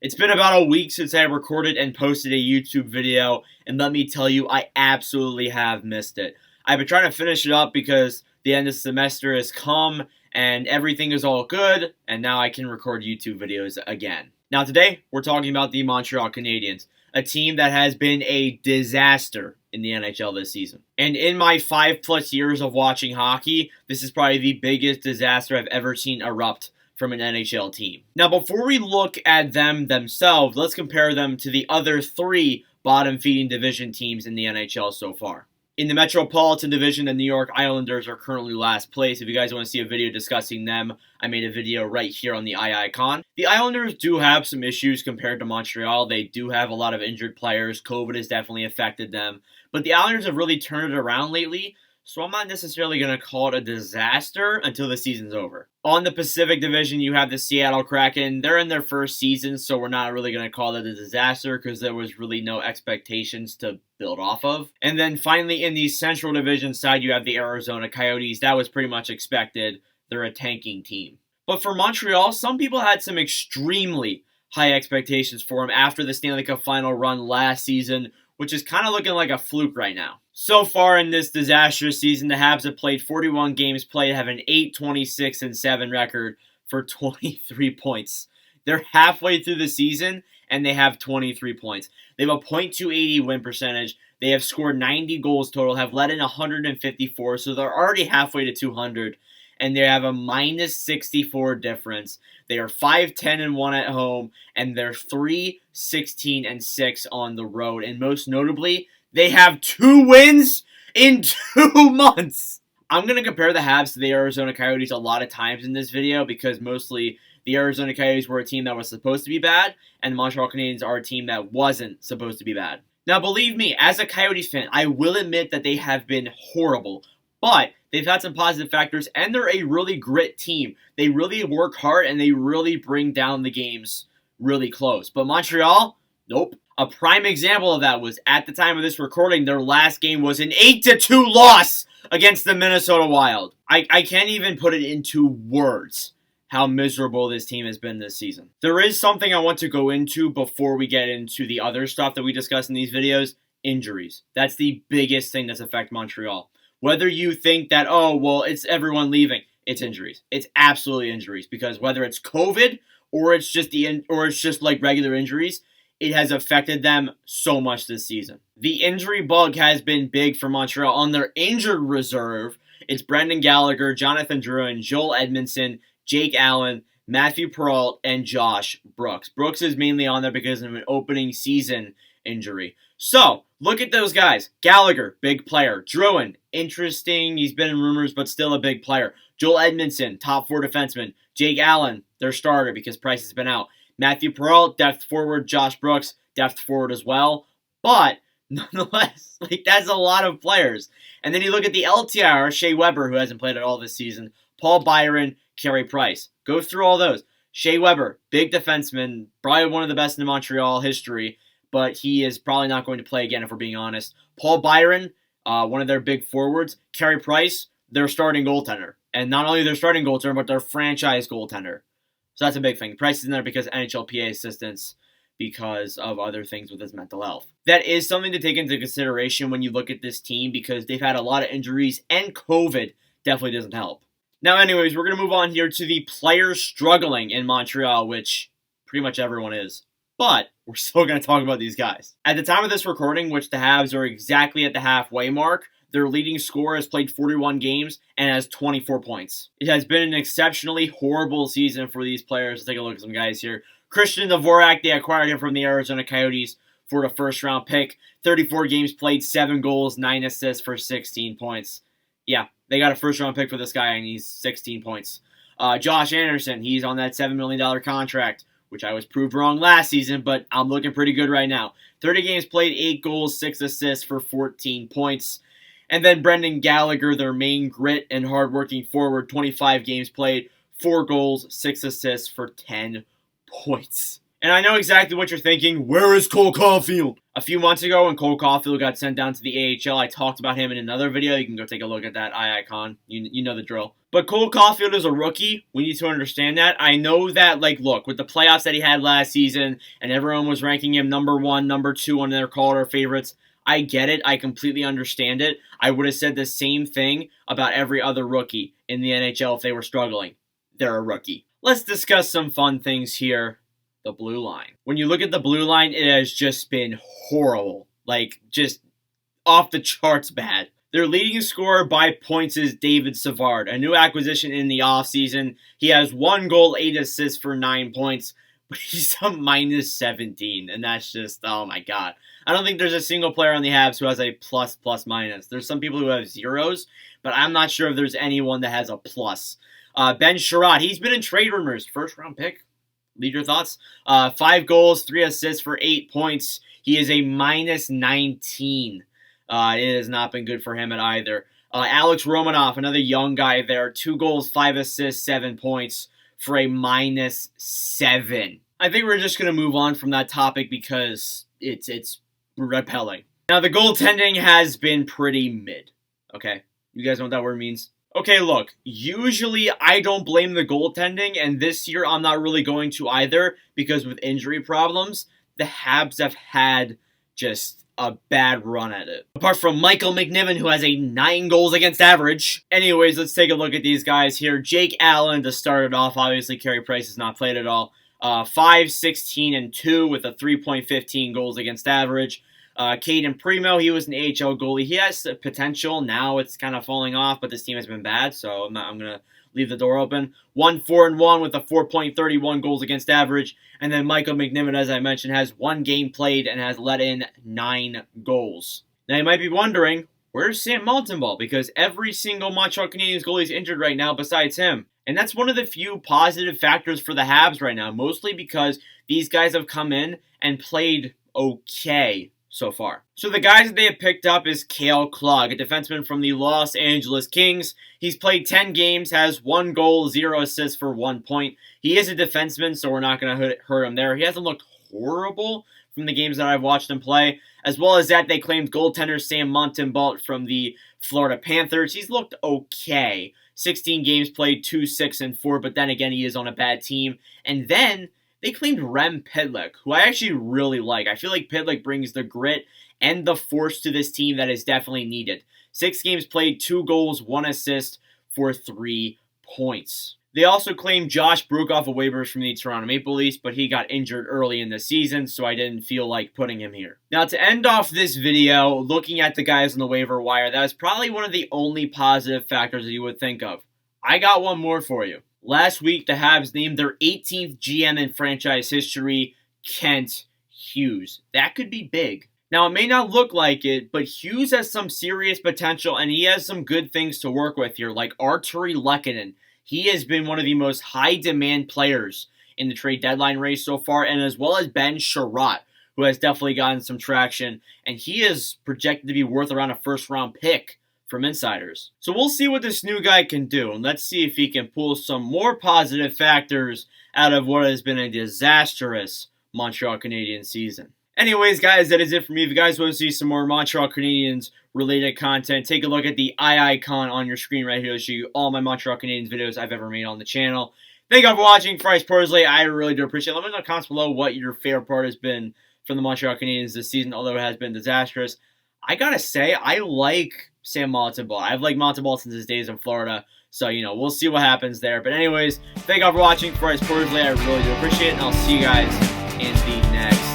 It's been about a week since I recorded and posted a YouTube video, and let me tell you, I absolutely have missed it. I've been trying to finish it up because the end of the semester has come and everything is all good, and now I can record YouTube videos again. Now today, we're talking about the Montreal Canadiens, a team that has been a disaster in the NHL this season. And in my 5+ years of watching hockey, this is probably the biggest disaster I've ever seen erupt from an NHL team. Now, before we look at them themselves, let's compare them to the other 3 bottom-feeding division teams in the NHL so far. In the Metropolitan Division, the New York Islanders are currently last place. If you guys want to see a video discussing them, I made a video right here on the icon. The Islanders do have some issues compared to Montreal. They do have a lot of injured players. COVID has definitely affected them. But the Islanders have really turned it around lately, so I'm not necessarily going to call it a disaster until the season's over. On the Pacific Division, you have the Seattle Kraken. They're in their first season, so we're not really going to call it a disaster because there was really no expectations to build off of. And then finally, in the Central Division side, you have the Arizona Coyotes. That was pretty much expected. They're a tanking team. But for Montreal, some people had some extremely high expectations for them after the Stanley Cup final run last season, which is kind of looking like a fluke right now. So far in this disastrous season, the Habs have played 41 games played, have an 8-26-7 record for 23 points. They're halfway through the season, and they have 23 points. They have a .280 win percentage. They have scored 90 goals total, have let in 154, so they're already halfway to 200, and they have a -64 difference. They are 5-10-1 at home, and they're 3-16-6 on the road, and most notably, they have 2 wins in 2 months. I'm going to compare the Habs to the Arizona Coyotes a lot of times in this video because mostly the Arizona Coyotes were a team that was supposed to be bad, and the Montreal Canadiens are a team that wasn't supposed to be bad. Now, believe me, as a Coyotes fan, I will admit that they have been horrible, but they've had some positive factors, and they're a really grit team. They really work hard, and they really bring down the games really close. But Montreal, nope. A prime example of that was, at the time of this recording, their last game was an 8-2 loss against the Minnesota Wild. I can't even put it into words how miserable this team has been this season. There is something I want to go into before we get into the other stuff that we discuss in these videos. Injuries. That's the biggest thing that's affected Montreal. Whether you think that, oh, well, it's everyone leaving, it's injuries. It's absolutely injuries because whether it's COVID or it's just like regular injuries, it has affected them so much this season. The injury bug has been big for Montreal. On their injured reserve, it's Brendan Gallagher, Jonathan Drouin, Joel Edmondson, Jake Allen, Matthew Perrault, and Josh Brooks. Brooks is mainly on there because of an opening season injury. So, look at those guys. Gallagher, big player. Drouin, interesting. He's been in rumors, but still a big player. Joel Edmondson, top 4 defenseman. Jake Allen, their starter because Price has been out. Matthew Perrault, depth forward. Josh Brooks, depth forward as well. But, nonetheless, that's a lot of players. And then you look at the LTIR, Shea Weber, who hasn't played at all this season. Paul Byron, Carey Price. Go through all those. Shea Weber, big defenseman, probably one of the best in Montreal history, but he is probably not going to play again if we're being honest. Paul Byron, one of their big forwards. Carey Price, their starting goaltender. And not only their starting goaltender, but their franchise goaltender. So that's a big thing. Price is in there because NHLPA assistance, because of other things with his mental health. That is something to take into consideration when you look at this team because they've had a lot of injuries and COVID definitely doesn't help. Now anyways, we're going to move on here to the players struggling in Montreal, which pretty much everyone is. But we're still going to talk about these guys. At the time of this recording, which the Habs are exactly at the halfway mark, their leading scorer has played 41 games and has 24 points. It has been an exceptionally horrible season for these players. Let's take a look at some guys here. Christian Dvorak, they acquired him from the Arizona Coyotes for a first-round pick. 34 games played, 7 goals, 9 assists for 16 points. Yeah, they got a first-round pick for this guy, and he's 16 points. Josh Anderson, he's on that $7 million contract, which I was proved wrong last season, but I'm looking pretty good right now. 30 games played, 8 goals, 6 assists for 14 points. And then Brendan Gallagher, their main grit and hardworking forward, 25 games played, 4 goals, 6 assists for 10 points. And I know exactly what you're thinking. Where is Cole Caulfield? A few months ago when Cole Caulfield got sent down to the AHL, I talked about him in another video. You can go take a look at that icon. You know the drill. But Cole Caulfield is a rookie. We need to understand that. I know that, like, look, with the playoffs that he had last season, and everyone was ranking him number 1, number 2 on their Calder favorites, I get it. I completely understand it. I would have said the same thing about every other rookie in the NHL if they were struggling. They're a rookie. Let's discuss some fun things here. The blue line. When you look at the blue line, it has just been horrible. Like, just off the charts bad. Their leading scorer by points is David Savard, a new acquisition in the offseason. He has 1 goal, 8 assists for 9 points, but he's a minus 17, and that's just, oh my god. I don't think there's a single player on the Habs who has a plus, minus. There's some people who have zeros, but I'm not sure if there's anyone that has a plus. Ben Sherratt, he's been in trade rumors. First round pick. Lead your thoughts. 5 goals, 3 assists for 8 points. He is a minus 19. It has not been good for him at either. Alex Romanoff, another young guy there. 2 goals, 5 assists, 7 points for a minus 7. I think we're just going to move on from that topic because it's repelling. Now, the goaltending has been pretty mid. Okay? You guys know what that word means? Okay, look, usually I don't blame the goaltending, and this year I'm not really going to either, because with injury problems, the Habs have had just a bad run at it. Apart from Michael McNiven, who has a 9 goals against average. Anyways, let's take a look at these guys here. Jake Allen to start it off. Obviously, Carey Price has not played at all. 5, 16, and 2 with a 3.15 goals against average. Caden Primo, he was an AHL goalie. He has potential. Now it's kind of falling off, but this team has been bad, so I'm going to leave the door open. 1-4-1 with a 4.31 goals against average. And then Michael McNiven, as I mentioned, has 1 game played and has let in 9 goals. Now you might be wondering, where's Sam Montembeault? Because every single Montreal Canadiens goalie is injured right now besides him. And that's one of the few positive factors for the Habs right now, mostly because these guys have come in and played okay so far. So the guys that they have picked up is Cale Klug, a defenseman from the Los Angeles Kings. He's played 10 games, has 1 goal, 0 assists for 1 point. He is a defenseman, so we're not going to hurt him there. He hasn't looked horrible from the games that I've watched him play. As well as that, they claimed goaltender Sam Montembeault from the Florida Panthers. He's looked okay. 16 games played, 2, 6, and 4, but then again, he is on a bad team. And then they claimed Rem Pitlick, who I actually really like. I feel like Pitlick brings the grit and the force to this team that is definitely needed. 6 games played, 2 goals, 1 assist for 3 points. They also claimed Josh Brook off of waivers from the Toronto Maple Leafs, but he got injured early in the season, so I didn't feel like putting him here. Now, to end off this video, looking at the guys on the waiver wire, that is probably one of the only positive factors that you would think of. I got one more for you. Last week, the Habs named their 18th GM in franchise history, Kent Hughes. That could be big. Now, it may not look like it, but Hughes has some serious potential, and he has some good things to work with here, like Arturi Lehkonen. He has been one of the most high-demand players in the trade deadline race so far, and as well as Ben Sherratt, who has definitely gotten some traction, and he is projected to be worth around a first-round pick from insiders. So we'll see what this new guy can do, and let's see if he can pull some more positive factors out of what has been a disastrous Montreal Canadiens season. Anyways, guys, that is it for me. If you guys want to see some more Montreal Canadiens related content, take a look at the icon on your screen right here to show you all my Montreal Canadiens videos I've ever made on the channel. Thank you all for watching. For Ice Porsley, I really do appreciate it. Let me know in the comments below what your favorite part has been from the Montreal Canadiens this season, although it has been disastrous. I gotta say, I like Sam Montembeault. I've liked Montembeault since his days in Florida, so, we'll see what happens there. But anyways, thank you all for watching. For Ice Porsley, I really do appreciate it, and I'll see you guys in the next